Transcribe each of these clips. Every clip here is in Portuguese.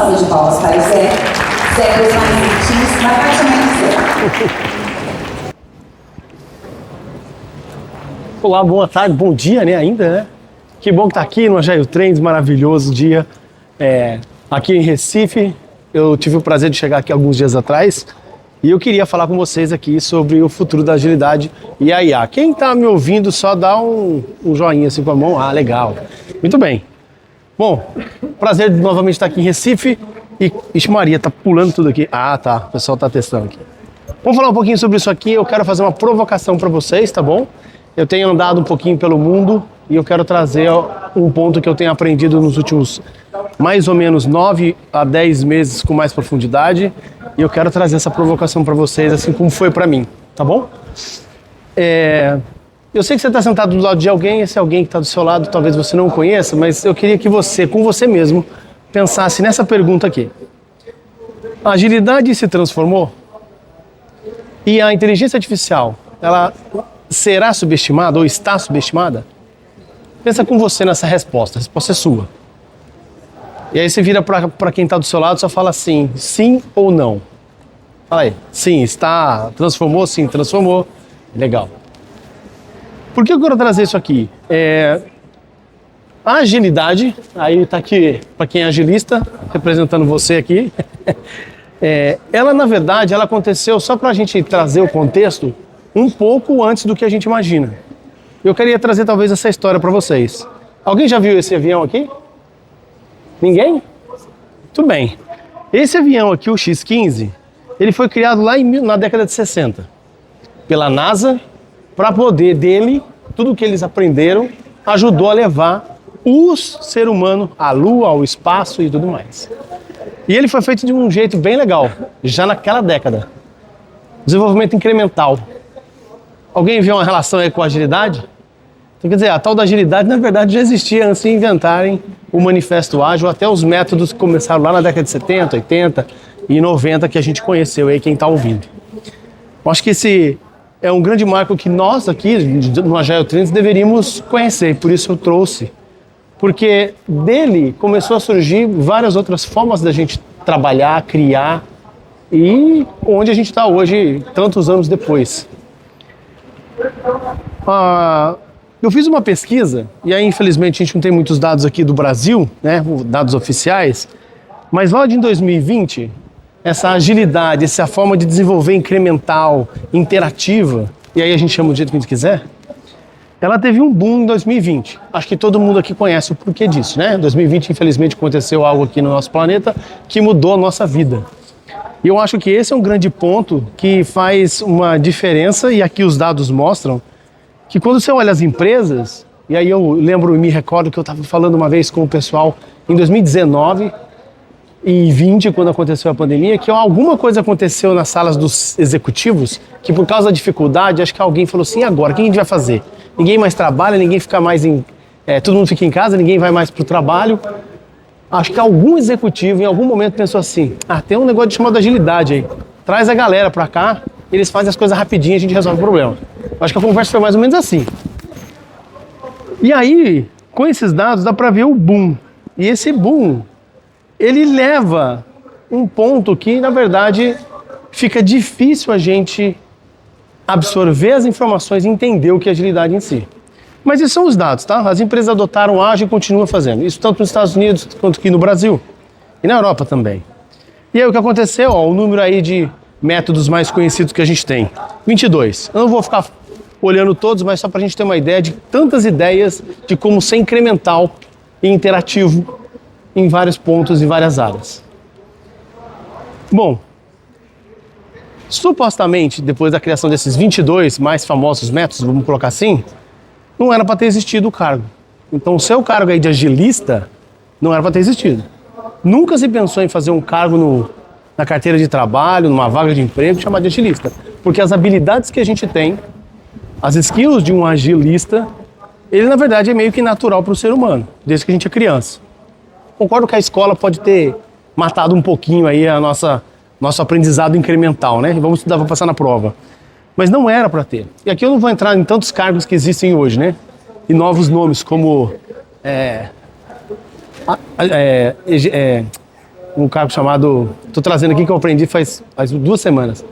salva de palmas para o Zé. Zé dos mais íntimos, da Caixa Mais Zé. Olá, boa tarde, bom dia, né, ainda, né? Que bom que tá aqui no Ajaio Trends, maravilhoso dia aqui em Recife. Eu tive o prazer de chegar aqui alguns dias atrás e eu queria falar com vocês aqui sobre o futuro da agilidade e a IA. Quem tá me ouvindo, só dá um joinha assim com a mão. Ah, legal. Muito bem. Bom, prazer de novamente estar aqui em Recife e... Ixi, Maria, tá pulando tudo aqui. Ah, tá, o pessoal tá testando aqui. Vamos falar um pouquinho sobre isso aqui. Eu quero fazer uma provocação para vocês, tá bom? Eu tenho andado um pouquinho pelo mundo e eu quero trazer um ponto que eu tenho aprendido nos últimos mais ou menos 9 a 10 meses com mais profundidade e eu quero trazer essa provocação para vocês, assim como foi para mim, tá bom? Eu sei que você está sentado do lado de alguém, esse alguém que está do seu lado talvez você não conheça, mas eu queria que você, com você mesmo, pensasse nessa pergunta aqui. A agilidade se transformou? E a inteligência artificial, ela será subestimada ou está subestimada? Pensa com você nessa resposta, a resposta é sua. E aí você vira para quem está do seu lado e só fala assim, sim ou não. Fala aí, sim, está, transformou, sim, transformou. Legal. Por que eu quero trazer isso aqui? A agilidade, aí está aqui para quem é agilista, representando você aqui. Ela, na verdade, ela aconteceu só para a gente trazer o contexto um pouco antes do que a gente imagina. Eu queria trazer talvez essa história para vocês. Alguém já viu esse avião aqui? Ninguém? Tudo bem. Esse avião aqui, o X-15, ele foi criado lá na década de 60 pela NASA para poder dele, tudo que eles aprenderam, ajudou a levar o ser humano à Lua, ao espaço e tudo mais. E ele foi feito de um jeito bem legal, já naquela década. Desenvolvimento incremental. Alguém viu uma relação aí com a agilidade? Então, quer dizer, a tal da agilidade, na verdade, já existia antes de inventarem o Manifesto Ágil, até os métodos que começaram lá na década de 70, 80 e 90 que a gente conheceu aí, quem está ouvindo. Eu acho que esse é um grande marco que nós aqui, no Agile Trends, deveríamos conhecer, por isso eu trouxe. Porque dele começou a surgir várias outras formas da gente trabalhar, criar e onde a gente está hoje, tantos anos depois. Eu fiz uma pesquisa, e aí infelizmente a gente não tem muitos dados aqui do Brasil, né, dados oficiais, mas lá de 2020, essa agilidade, essa forma de desenvolver incremental, interativa, e aí a gente chama do jeito que a gente quiser, ela teve um boom em 2020. Acho que todo mundo aqui conhece o porquê disso, né? Em 2020, infelizmente, aconteceu algo aqui no nosso planeta que mudou a nossa vida. E eu acho que esse é um grande ponto que faz uma diferença, e aqui os dados mostram que quando você olha as empresas, e aí eu lembro e me recordo que eu estava falando uma vez com o pessoal em 2019 e 20, quando aconteceu a pandemia, que alguma coisa aconteceu nas salas dos executivos, que por causa da dificuldade, acho que alguém falou assim, e agora, o que a gente vai fazer? Ninguém mais trabalha, ninguém fica mais todo mundo fica em casa, ninguém vai mais para o trabalho. Acho que algum executivo em algum momento pensou assim, tem um negócio chamado agilidade aí, traz a galera para cá, eles fazem as coisas rapidinho e a gente resolve o problema. Acho que a conversa foi mais ou menos assim. E aí, com esses dados, dá para ver o boom. E esse boom, ele leva um ponto que, na verdade, fica difícil a gente absorver as informações e entender o que é agilidade em si. Mas esses são os dados, tá? As empresas adotaram ágil e continuam fazendo. Isso tanto nos Estados Unidos quanto aqui no Brasil. E na Europa também. E aí o que aconteceu? O número aí de métodos mais conhecidos que a gente tem. 22. Eu não vou ficar olhando todos, mas só para a gente ter uma ideia de tantas ideias de como ser incremental e interativo em vários pontos e várias áreas. Bom, supostamente, depois da criação desses 22 mais famosos métodos, vamos colocar assim, não era para ter existido o cargo. Então o seu cargo aí de agilista não era para ter existido. Nunca se pensou em fazer um cargo na carteira de trabalho, numa vaga de emprego, chamado de agilista. Porque as habilidades que a gente tem, as skills de um agilista, ele na verdade é meio que natural para o ser humano, desde que a gente é criança. Concordo que a escola pode ter matado um pouquinho aí nosso aprendizado incremental, né? Vamos estudar, vou passar na prova. Mas não era para ter. E aqui eu não vou entrar em tantos cargos que existem hoje, né? E novos nomes como um cargo chamado, estou trazendo aqui que eu aprendi faz 2 semanas,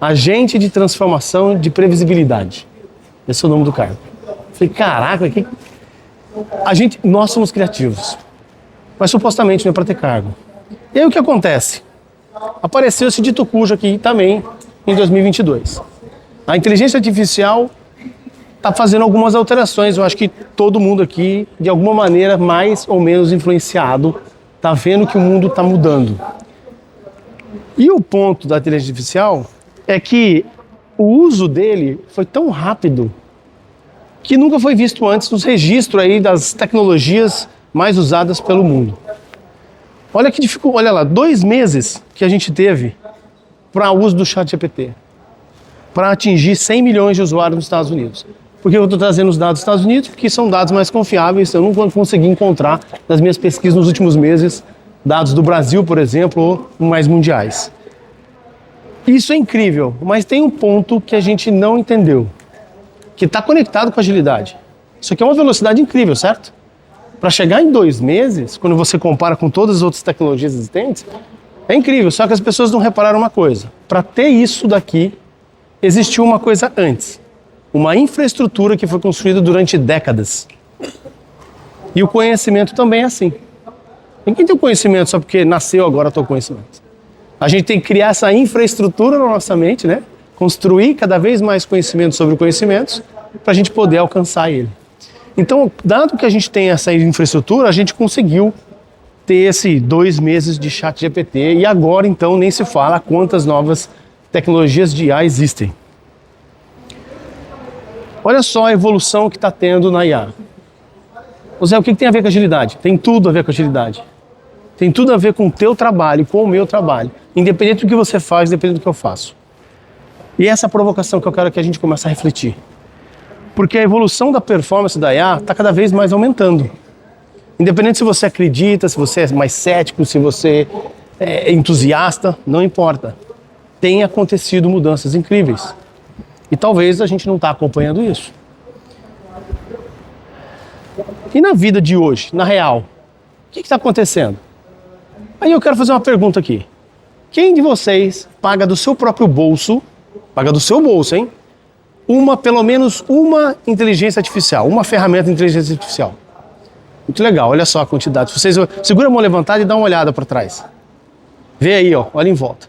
agente de transformação de previsibilidade. Esse é o nome do cargo. Falei, caraca, nós somos criativos, mas supostamente não é para ter cargo. E aí o que acontece? Apareceu esse dito cujo aqui também em 2022. A inteligência artificial está fazendo algumas alterações. Eu acho que todo mundo aqui, de alguma maneira, mais ou menos influenciado, está vendo que o mundo está mudando. E o ponto da inteligência artificial é que o uso dele foi tão rápido que nunca foi visto antes nos registros aí das tecnologias mais usadas pelo mundo. Olha que dificuldade, olha lá, 2 meses que a gente teve para o uso do ChatGPT, para atingir 100 milhões de usuários nos Estados Unidos. Por que eu estou trazendo os dados dos Estados Unidos? Porque são dados mais confiáveis, eu não consegui encontrar nas minhas pesquisas nos últimos meses dados do Brasil, por exemplo, ou mais mundiais. Isso é incrível, mas tem um ponto que a gente não entendeu, que está conectado com a agilidade. Isso aqui é uma velocidade incrível, certo? Para chegar em 2 meses, quando você compara com todas as outras tecnologias existentes, é incrível, só que as pessoas não repararam uma coisa. Para ter isso daqui, existiu uma coisa antes. Uma infraestrutura que foi construída durante décadas. E o conhecimento também é assim. Ninguém tem o conhecimento só porque nasceu agora tem o conhecimento. A gente tem que criar essa infraestrutura na nossa mente, né? Construir cada vez mais conhecimento sobre conhecimentos para a gente poder alcançar ele. Então, dado que a gente tem essa infraestrutura, a gente conseguiu ter esses 2 meses de ChatGPT e agora, então, nem se fala quantas novas tecnologias de IA existem. Olha só a evolução que está tendo na IA. Zé, o que tem a ver com agilidade? Tem tudo a ver com agilidade. Tem tudo a ver com o teu trabalho, com o meu trabalho. Independente do que você faz, independente do que eu faço. E essa é a provocação que eu quero que a gente comece a refletir. Porque a evolução da performance da IA está cada vez mais aumentando. Independente se você acredita, se você é mais cético, se você é entusiasta, não importa. Tem acontecido mudanças incríveis. E talvez a gente não está acompanhando isso. E na vida de hoje, na real, o que está acontecendo? Aí eu quero fazer uma pergunta aqui. Quem de vocês paga do seu próprio bolso, paga do seu bolso, hein? Pelo menos uma inteligência artificial, uma ferramenta de inteligência artificial? Muito legal, olha só a quantidade. Vocês segura a mão levantada e dá uma olhada para trás. Vê aí, ó, olha em volta.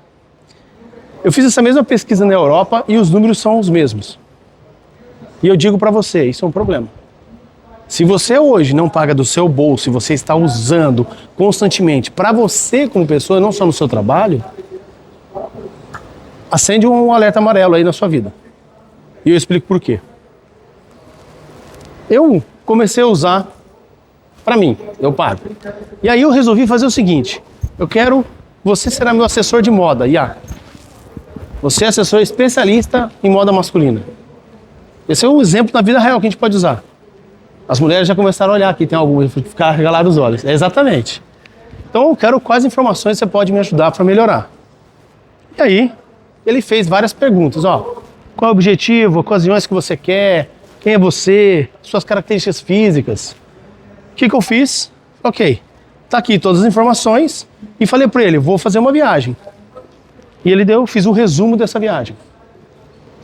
Eu fiz essa mesma pesquisa na Europa e os números são os mesmos. E eu digo para você, isso é um problema. Se você hoje não paga do seu bolso e você está usando constantemente para você como pessoa, não só no seu trabalho, acende um alerta amarelo aí na sua vida. E eu explico por quê. Eu comecei a usar para mim, eu pago. E aí eu resolvi fazer o seguinte, você será meu assessor de moda, Iá. Você é assessor especialista em moda masculina. Esse é um exemplo da vida real que a gente pode usar. As mulheres já começaram a olhar aqui, tem algumas, ficar regalado os olhos. É exatamente. Então eu quero quais informações você pode me ajudar para melhorar. E aí, ele fez várias perguntas, ó. Qual é o objetivo, ocasiões que você quer, quem é você, suas características físicas. O que eu fiz? Ok, tá aqui todas as informações e falei para ele, vou fazer uma viagem. E ele fiz um resumo dessa viagem.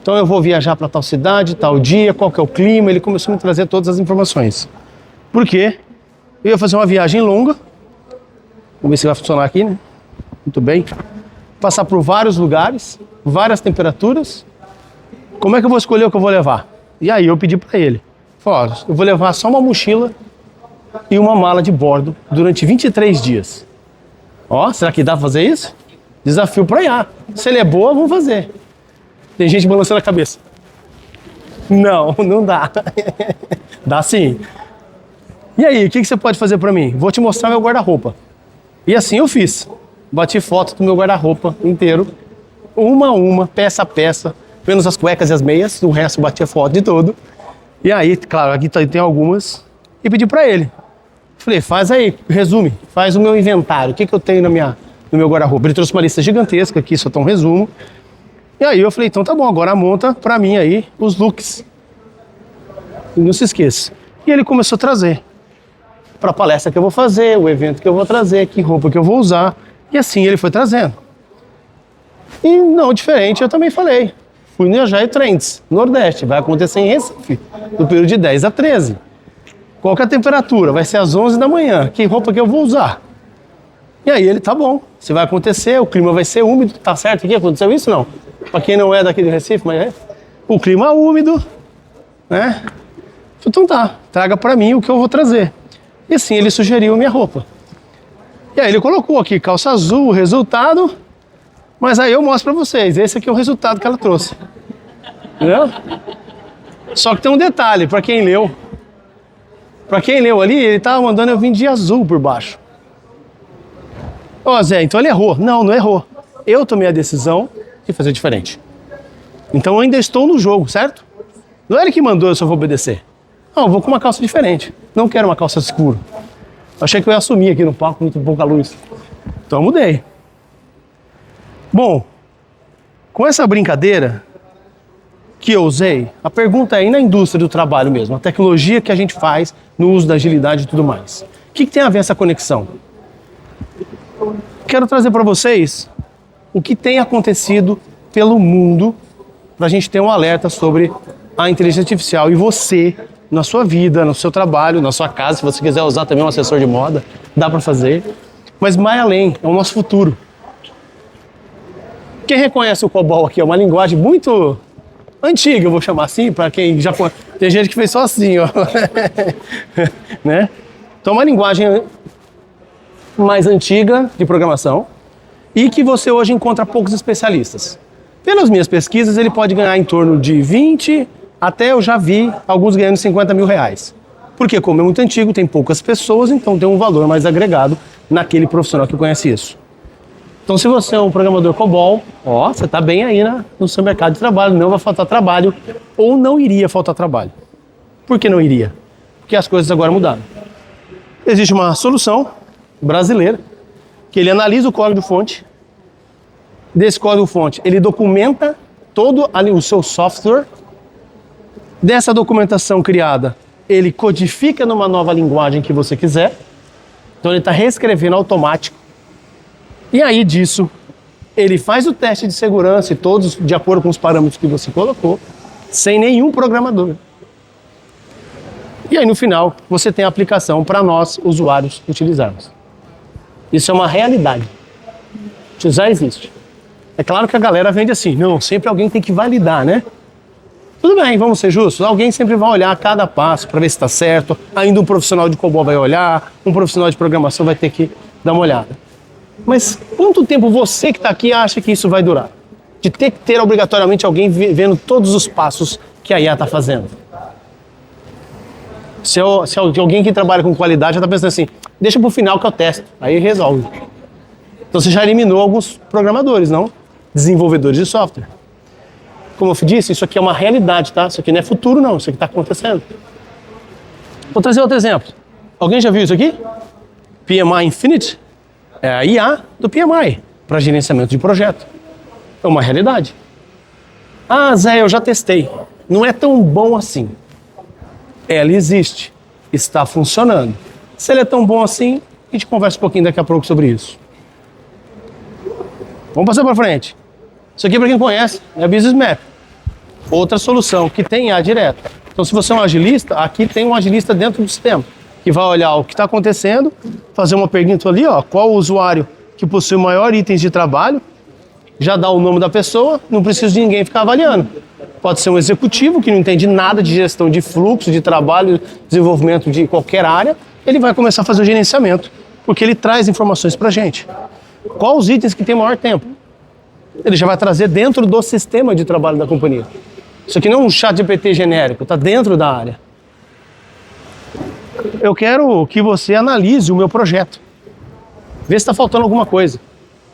Então eu vou viajar para tal cidade, tal dia, qual que é o clima, ele começou a me trazer todas as informações. Por quê? Eu ia fazer uma viagem longa, vamos ver se vai funcionar aqui, né? Muito bem. Passar por vários lugares, várias temperaturas. Como é que eu vou escolher o que eu vou levar? E aí eu pedi para ele, falei, ó, eu vou levar só uma mochila e uma mala de bordo durante 23 dias. Ó, será que dá para fazer isso? Desafio para IA. Se ele é boa, vamos fazer. Tem gente balançando a cabeça. Não, não dá. Dá sim. E aí, o que você pode fazer para mim? Vou te mostrar meu guarda-roupa. E assim eu fiz. Bati foto do meu guarda-roupa inteiro, uma a uma, peça a peça, menos as cuecas e as meias, o resto batia foto de todo. E aí, claro, aqui tem algumas, e pedi para ele. Falei, faz aí, resume, faz o meu inventário, o que eu tenho no meu guarda-roupa. Ele trouxe uma lista gigantesca aqui, só tá um resumo. E aí eu falei, então tá bom, agora monta pra mim aí os looks. E não se esqueça. E ele começou a trazer pra palestra que eu vou fazer, o evento que eu vou trazer, que roupa que eu vou usar. E assim ele foi trazendo. E não diferente, eu também falei. Fui no Jair Trends, Nordeste, vai acontecer em Recife, no período de 10 a 13. Qual que é a temperatura? Vai ser às 11 da manhã. Que roupa que eu vou usar? E aí ele, tá bom, se vai acontecer, o clima vai ser úmido, tá certo aqui? Aconteceu isso? Não. Para quem não é daqui de Recife, mas é. O clima úmido, né? Então tá, traga para mim o que eu vou trazer. E assim ele sugeriu minha roupa. E aí ele colocou aqui calça azul, resultado. Mas aí eu mostro para vocês, esse aqui é o resultado que ela trouxe. Entendeu? Só que tem um detalhe, para quem leu. Para quem leu ali, ele tava mandando eu vir de azul por baixo. Ó, Zé, então ele errou. Não, não errou. Eu tomei a decisão de fazer diferente. Então eu ainda estou no jogo, certo? Não é ele que mandou, eu só vou obedecer. Não, eu vou com uma calça diferente. Não quero uma calça escura. Achei que eu ia assumir aqui no palco, muito pouca luz. Então eu mudei. Bom, com essa brincadeira que eu usei, a pergunta é, e na indústria do trabalho mesmo, a tecnologia que a gente faz no uso da agilidade e tudo mais. O que tem a ver essa conexão? Quero trazer para vocês o que tem acontecido pelo mundo para a gente ter um alerta sobre a inteligência artificial e você, na sua vida, no seu trabalho, na sua casa, se você quiser usar também um assessor de moda, dá para fazer. Mas mais além, é o nosso futuro. Quem reconhece o COBOL aqui é uma linguagem muito antiga, eu vou chamar assim, para quem já conhece. Tem gente que fez só assim, ó. Né? Então, uma linguagem mais antiga de programação e que você hoje encontra poucos especialistas. Pelas minhas pesquisas, ele pode ganhar em torno de 20, até eu já vi alguns ganhando 50 mil reais. Porque como é muito antigo, tem poucas pessoas, então tem um valor mais agregado naquele profissional que conhece isso. Então, se você é um programador COBOL, ó, você está bem aí no seu mercado de trabalho, não vai faltar trabalho, ou não iria faltar trabalho. Por que não iria? Porque as coisas agora mudaram. Existe uma solução brasileira, que ele analisa o código-fonte, desse código-fonte ele documenta todo ali o seu software, dessa documentação criada, ele codifica numa nova linguagem que você quiser, então ele está reescrevendo automático. E aí disso, ele faz o teste de segurança e todos de acordo com os parâmetros que você colocou, sem nenhum programador. E aí no final, você tem a aplicação para nós, usuários, utilizarmos. Isso é uma realidade. Isso já existe. É claro que a galera vende assim, não, sempre alguém tem que validar, né? Tudo bem, vamos ser justos, alguém sempre vai olhar cada passo para ver se está certo, ainda um profissional de COBOL vai olhar, um profissional de programação vai ter que dar uma olhada. Mas quanto tempo você que está aqui acha que isso vai durar? De ter que ter obrigatoriamente alguém vendo todos os passos que a IA está fazendo. Se alguém que trabalha com qualidade já está pensando assim, deixa para o final que eu testo, aí resolve. Então você já eliminou alguns programadores, não? Desenvolvedores de software. Como eu disse, isso aqui é uma realidade, tá? Isso aqui não é futuro não, isso aqui está acontecendo. Vou trazer outro exemplo. Alguém já viu isso aqui? PMI Infinity? É a IA do PMI, para gerenciamento de projeto. É uma realidade. Ah, Zé, eu já testei. Não é tão bom assim. Ela existe, está funcionando. Se ele é tão bom assim, a gente conversa um pouquinho daqui a pouco sobre isso. Vamos passar para frente. Isso aqui, para quem conhece, é a Business Map. Outra solução que tem IA direto. Então, se você é um agilista, aqui tem um agilista dentro do sistema, que vai olhar o que está acontecendo, fazer uma pergunta ali, ó, qual o usuário que possui maior itens de trabalho, já dá o nome da pessoa, não precisa de ninguém ficar avaliando. Pode ser um executivo que não entende nada de gestão de fluxo, de trabalho, desenvolvimento de qualquer área, ele vai começar a fazer o gerenciamento, porque ele traz informações para a gente. Qual os itens que tem maior tempo? Ele já vai trazer dentro do sistema de trabalho da companhia. Isso aqui não é um chat GPT genérico, está dentro da área. Eu quero que você analise o meu projeto. Vê se está faltando alguma coisa.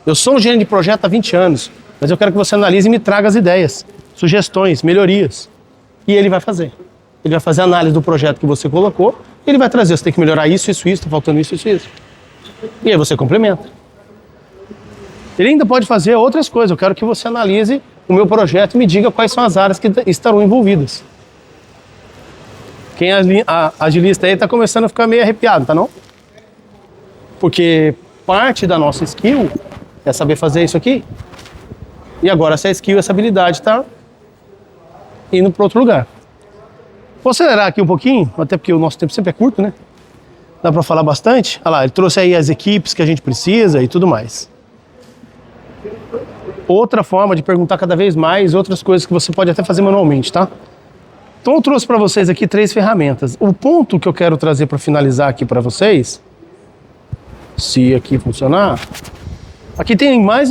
Eu sou um gerente de projeto há 20 anos, mas eu quero que você analise e me traga as ideias, sugestões, melhorias. E ele vai fazer. Ele vai fazer a análise do projeto que você colocou e ele vai trazer, você tem que melhorar isso, está faltando isso. E aí você complementa. Ele ainda pode fazer outras coisas. Eu quero que você analise o meu projeto e me diga quais são as áreas que estarão envolvidas. Quem é agilista aí está começando a ficar meio arrepiado, tá não? Porque parte da nossa skill é saber fazer isso aqui. E agora essa skill, essa habilidade está indo para outro lugar. Vou acelerar aqui um pouquinho, até porque o nosso tempo sempre é curto, né? Dá para falar bastante. Olha lá, ele trouxe aí as equipes que a gente precisa e tudo mais. Outra forma de perguntar cada vez mais, outras coisas que você pode até fazer manualmente, tá? Então eu trouxe para vocês aqui 3 ferramentas. O ponto que eu quero trazer para finalizar aqui para vocês, se aqui funcionar, aqui tem mais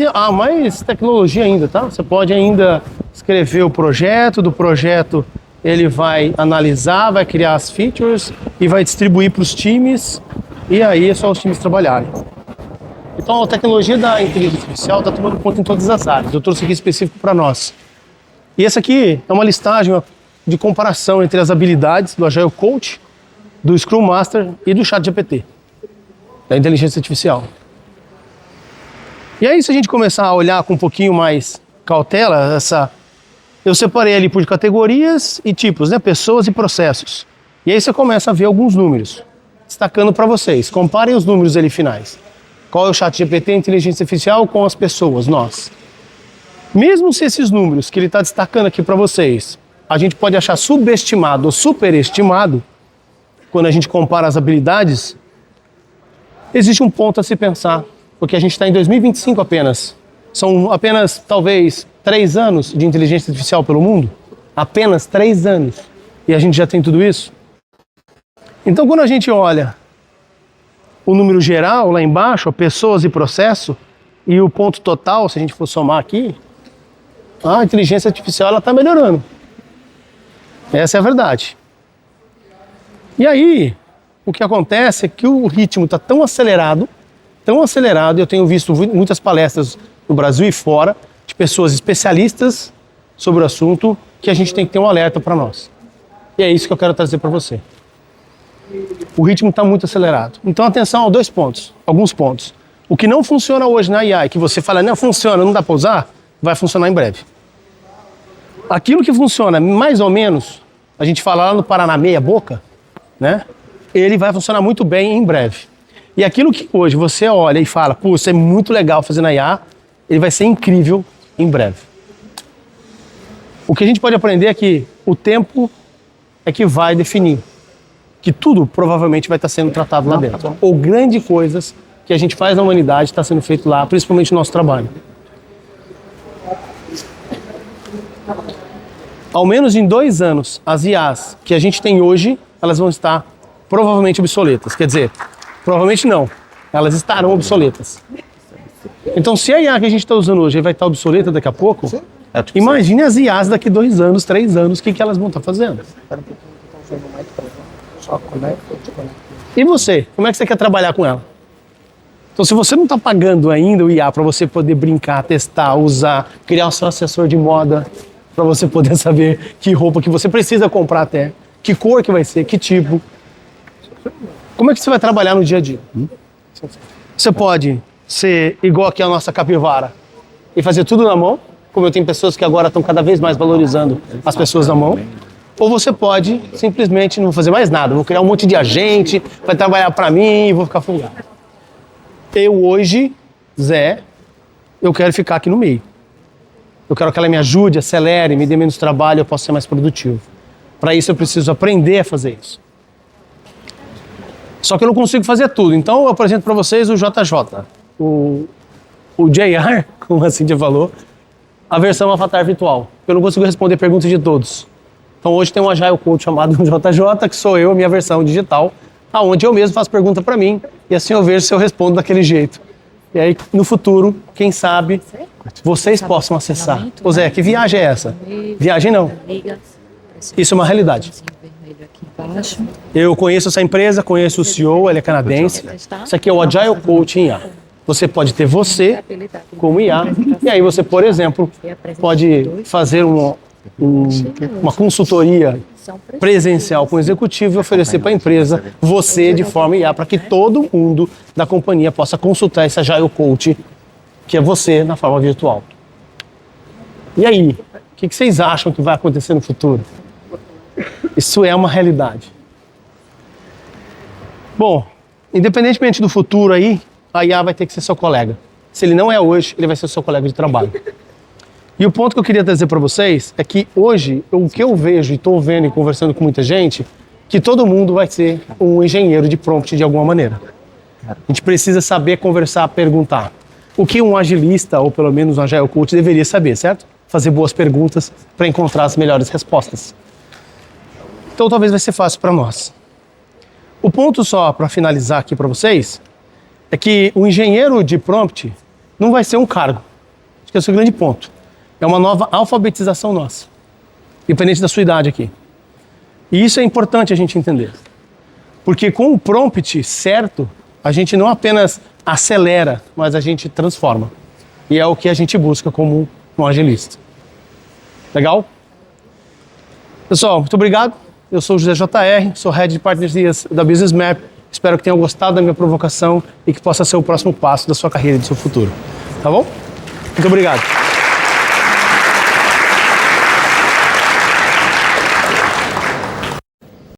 tecnologia ainda, tá? Você pode ainda escrever o projeto, do projeto ele vai analisar, vai criar as features e vai distribuir para os times, e aí é só os times trabalharem. Então a tecnologia da inteligência artificial está tomando conta em todas as áreas. Eu trouxe aqui específico para nós. E essa aqui é uma listagem de comparação entre as habilidades do Agile Coach, do Scrum Master e do ChatGPT, da inteligência artificial. E aí, se a gente começar a olhar com um pouquinho mais cautela, eu separei ali por categorias e tipos, né? Pessoas e processos. E aí você começa a ver alguns números, destacando para vocês. Comparem os números ali finais. Qual é o ChatGPT, inteligência artificial, com as pessoas, nós. Mesmo se esses números que ele está destacando aqui para vocês, a gente pode achar subestimado ou superestimado, quando a gente compara as habilidades, existe um ponto a se pensar, porque a gente está em 2025 apenas. São apenas, talvez, 3 anos de inteligência artificial pelo mundo. Apenas 3 anos. E a gente já tem tudo isso. Então, quando a gente olha o número geral lá embaixo, pessoas e processo, e o ponto total, se a gente for somar aqui, a inteligência artificial está melhorando. Essa é a verdade. E aí, o que acontece é que o ritmo está tão acelerado, e eu tenho visto muitas palestras no Brasil e fora, de pessoas especialistas sobre o assunto, que a gente tem que ter um alerta para nós. E é isso que eu quero trazer para você. O ritmo está muito acelerado. Então, atenção a alguns pontos. O que não funciona hoje na IA, que você fala, não funciona, não dá para usar, vai funcionar em breve. Aquilo que funciona mais ou menos, a gente fala lá no Paraná meia boca, né? Ele vai funcionar muito bem em breve. E aquilo que hoje você olha e fala, pô, isso é muito legal fazer na IA, ele vai ser incrível em breve. O que a gente pode aprender é que o tempo é que vai definir, que tudo provavelmente vai estar sendo tratado lá dentro. Ou grandes coisas que a gente faz na humanidade está sendo feito lá, principalmente o nosso trabalho. Ao menos em 2 anos, as IAs que a gente tem hoje, elas vão estar provavelmente obsoletas. Quer dizer, provavelmente não, elas estarão obsoletas. Então, se a IA que a gente está usando hoje vai estar obsoleta daqui a pouco, imagine as IAs daqui 2 anos, 3 anos, o que elas vão estar fazendo. E você? Como é que você quer trabalhar com ela? Então, se você não está pagando ainda o IA para você poder brincar, testar, usar, criar o seu assessor de moda, para você poder saber que roupa que você precisa comprar até, que cor que vai ser, que tipo. Como é que você vai trabalhar no dia a dia? Você pode ser igual aqui a nossa capivara e fazer tudo na mão, como eu tenho pessoas que agora estão cada vez mais valorizando as pessoas na mão. Ou você pode simplesmente não fazer mais nada, vou criar um monte de agente, vai trabalhar para mim e vou ficar folgado. Eu hoje, Zé, eu quero ficar aqui no meio. Eu quero que ela me ajude, acelere, me dê menos trabalho, eu possa ser mais produtivo. Para isso eu preciso aprender a fazer isso. Só que eu não consigo fazer tudo. Então eu apresento para vocês o JJ. O JR, como a Cíntia falou, a versão Avatar Virtual. Eu não consigo responder perguntas de todos. Então hoje tem um Agile Coach chamado JJ, que sou eu, a minha versão digital, aonde eu mesmo faço pergunta para mim e assim eu vejo se eu respondo daquele jeito. E aí, no futuro, quem sabe, vocês possam acessar. Ô Zé, que viagem é essa? Viagem não. Isso é uma realidade. Eu conheço essa empresa, conheço o CEO, ele é canadense. Isso aqui é o Agile Coaching IA. Você pode ter você como IA. E aí você, por exemplo, pode fazer uma consultoria presencial com o executivo e oferecer para a empresa você de forma IA, para que todo mundo da companhia possa consultar esse Agile Coach, que é você na forma virtual. E aí, o que vocês acham que vai acontecer no futuro? Isso é uma realidade. Bom, independentemente do futuro aí, a IA vai ter que ser seu colega. Se ele não é hoje, ele vai ser seu colega de trabalho. E o ponto que eu queria trazer para vocês é que hoje, o que eu vejo e estou vendo e conversando com muita gente, que todo mundo vai ser um engenheiro de prompt de alguma maneira. A gente precisa saber conversar, perguntar. O que um agilista, ou pelo menos um Agile Coach, deveria saber, certo? Fazer boas perguntas para encontrar as melhores respostas. Então talvez vai ser fácil para nós. O ponto só para finalizar aqui para vocês é que o engenheiro de prompt não vai ser um cargo. Acho que esse é o grande ponto. É uma nova alfabetização nossa, independente da sua idade aqui. E isso é importante a gente entender. Porque com o prompt certo, a gente não apenas acelera, mas a gente transforma. E é o que a gente busca como um agilista. Legal? Pessoal, muito obrigado. Eu sou o José JR, sou Head de Partners da Business Map. Espero que tenham gostado da minha provocação e que possa ser o próximo passo da sua carreira e do seu futuro. Tá bom? Muito obrigado.